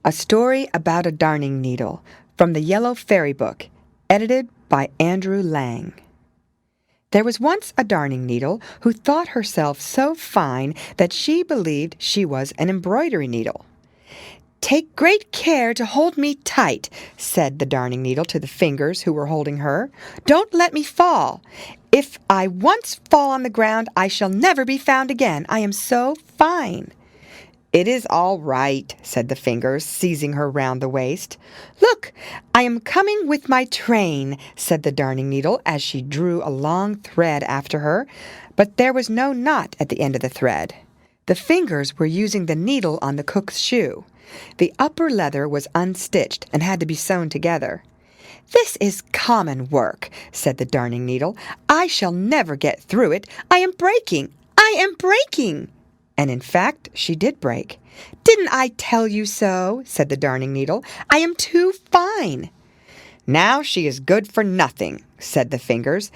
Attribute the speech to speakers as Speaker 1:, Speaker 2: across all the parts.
Speaker 1: A Story About a Darning Needle from the Yellow Fairy Book, edited by Andrew Lang. There was once a darning needle who thought herself so fine that she believed she was an embroidery needle. "Take great care to hold me tight," said the darning needle to the fingers who were holding her. "Don't let me fall. If I once fall on the ground, I shall never be found again. I am so fine." "It is all right," said the fingers, seizing her round the waist. "Look, I am coming with my train," said the darning needle as she drew a long thread after her, but there was no knot at the end of the thread. The fingers were using the needle on the cook's shoe. The upper leather was unstitched and had to be sewn together. "This is common work," said the darning needle. "I shall never get through it. I am breaking. I am breaking." And in fact, she did break. "Didn't I tell you so?" said the darning needle. "I am too fine." "Now she is good for nothing," said the fingers.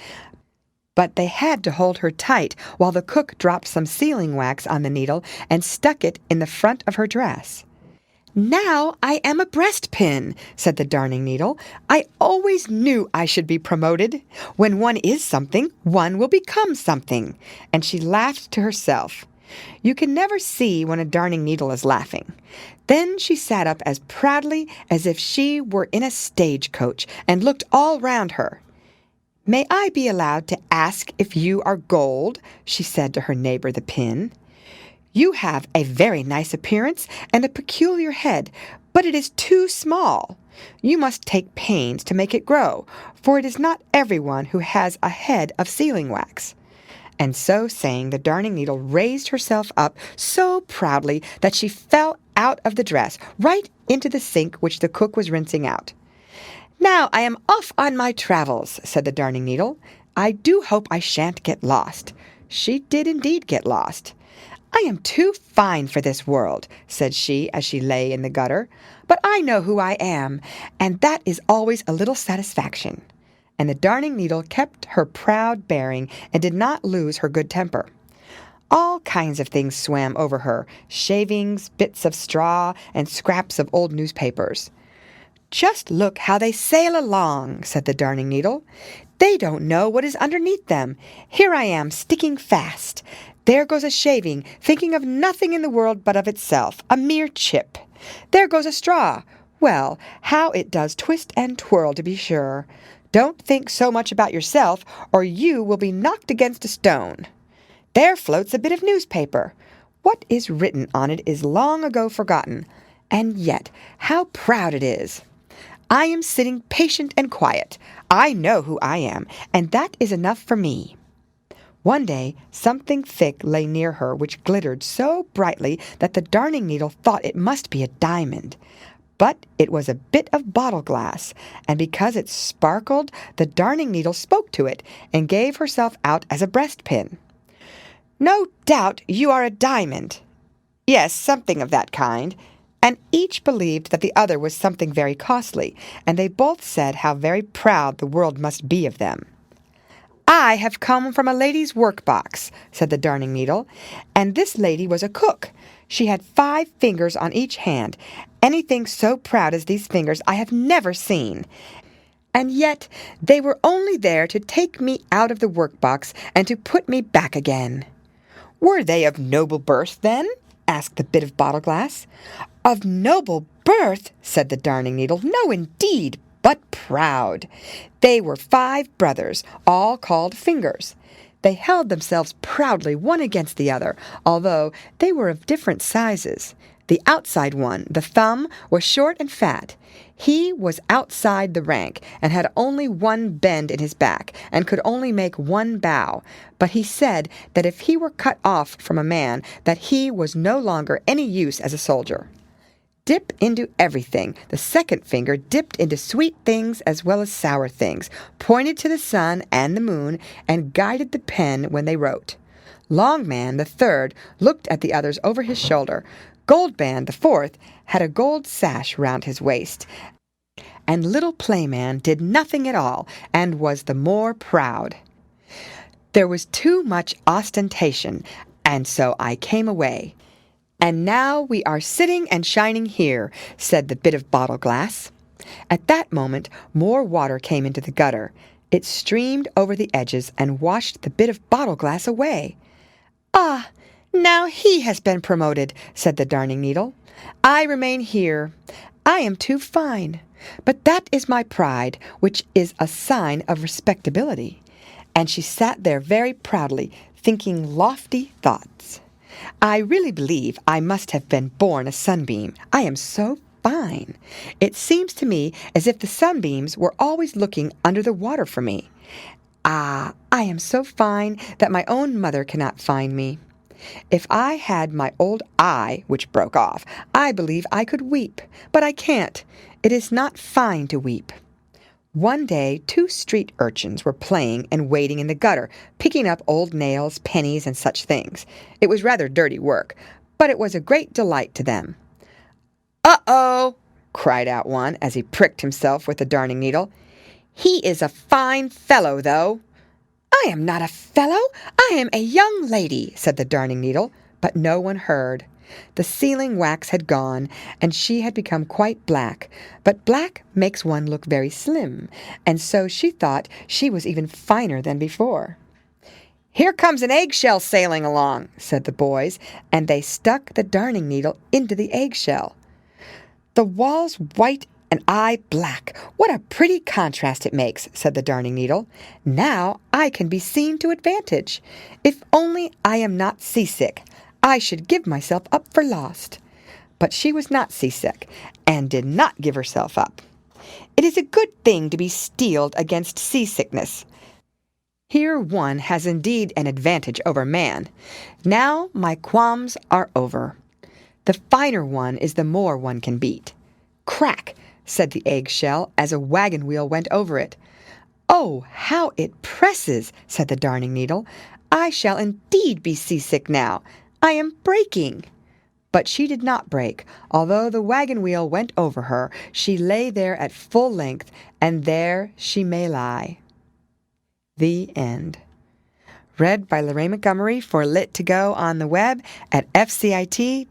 Speaker 1: But they had to hold her tight while the cook dropped some sealing wax on the needle and stuck it in the front of her dress. "Now I am a breastpin," said the darning needle. "I always knew I should be promoted. When one is something, one will become something." And she laughed to herself. You can never see when a darning needle is laughing. Then she sat up as proudly as if she were in a stagecoach and looked all round her. "May I be allowed to ask if you are gold?" she said to her neighbor the pin. "You have a very nice appearance and a peculiar head, but it is too small. You must take pains to make it grow, for it is not everyone who has a head of sealing wax." And so saying, the darning needle raised herself up so proudly that she fell out of the dress, right into the sink which the cook was rinsing out. "Now I am off on my travels," said the darning needle. "I do hope I shan't get lost." She did indeed get lost. "I am too fine for this world," said she as she lay in the gutter. "But I know who I am, and that is always a little satisfaction." And the darning needle kept her proud bearing and did not lose her good temper. All kinds of things swam over her, shavings, bits of straw, and scraps of old newspapers. "Just look how they sail along," said the darning needle. "They don't know what is underneath them. Here I am sticking fast. There goes a shaving, thinking of nothing in the world but of itself, a mere chip. There goes a straw. Well, how it does twist and twirl, to be sure. Don't think so much about yourself, or you will be knocked against a stone. There floats a bit of newspaper. What is written on it is long ago forgotten, and yet how proud it is. I am sitting patient and quiet. I know who I am, and that is enough for me." One day something thick lay near her which glittered so brightly that the darning needle thought it must be a diamond. But it was a bit of bottle glass, and because it sparkled, the darning needle spoke to it and gave herself out as a breastpin. "No doubt you are a diamond." "Yes, something of that kind." And each believed that the other was something very costly, and they both said how very proud the world must be of them. "I have come from a lady's workbox," said the darning needle, "and this lady was a cook. She had 5 fingers on each hand. Anything so proud as these fingers I have never seen. And yet they were only there to take me out of the workbox and to put me back again." "Were they of noble birth, then?" asked the bit of bottle glass. "Of noble birth," said the darning needle. "No, indeed, but proud. They were 5 brothers, all called Fingers. They held themselves proudly one against the other, although they were of different sizes. The outside one, the thumb, was short and fat. He was outside the rank, and had only one bend in his back, and could only make one bow. But he said that if he were cut off from a man, that he was no longer any use as a soldier. Dip into everything. The second finger dipped into sweet things as well as sour things, pointed to the sun and the moon, and guided the pen when they wrote. Longman, the third, looked at the others over his shoulder. Goldband, the fourth, had a gold sash round his waist. And little Playman did nothing at all, and was the more proud. There was too much ostentation, and so I came away. "And now we are sitting and shining here," said the bit of bottle glass. At that moment more water came into the gutter. It streamed over the edges and washed the bit of bottle glass away. "Ah, now he has been promoted," said the Darning Needle. "I remain here. I am too fine. But that is my pride, which is a sign of respectability." And she sat there very proudly, thinking lofty thoughts. "I really believe I must have been born a sunbeam. I am so fine. It seems to me as if the sunbeams were always looking under the water for me. Ah, I am so fine that my own mother cannot find me. If I had my old eye, which broke off, I believe I could weep, but I can't. It is not fine to weep." One day 2 street urchins were playing and wading in the gutter, picking up old nails, pennies, and such things. It was rather dirty work, but it was a great delight to them. "Uh-oh!" cried out one, as he pricked himself with the Darning Needle. "He is a fine fellow, though." "I am not a fellow. I am a young lady," said the Darning Needle, but no one heard. The sealing wax had gone, and she had become quite black, but black makes one look very slim, and so she thought she was even finer than before. "Here comes an eggshell sailing along," said the boys, and they stuck the Darning Needle into the eggshell. "The wall's white and I black. What a pretty contrast it makes," said the Darning Needle. "Now I can be seen to advantage. If only I am not seasick, I should give myself up for lost." But she was not seasick, and did not give herself up. It is a good thing to be steeled against seasickness. Here one has indeed an advantage over man. Now my qualms are over. The finer one is the more one can beat. "Crack!" said the eggshell as a wagon wheel went over it. "Oh, how it presses!" said the Darning Needle. "I shall indeed be seasick now. I am breaking." But she did not break. Although the wagon wheel went over her, she lay there at full length, and there she may lie. The end. Read by Lorraine Montgomery for Lit2Go on the web at fcit.usf.edu.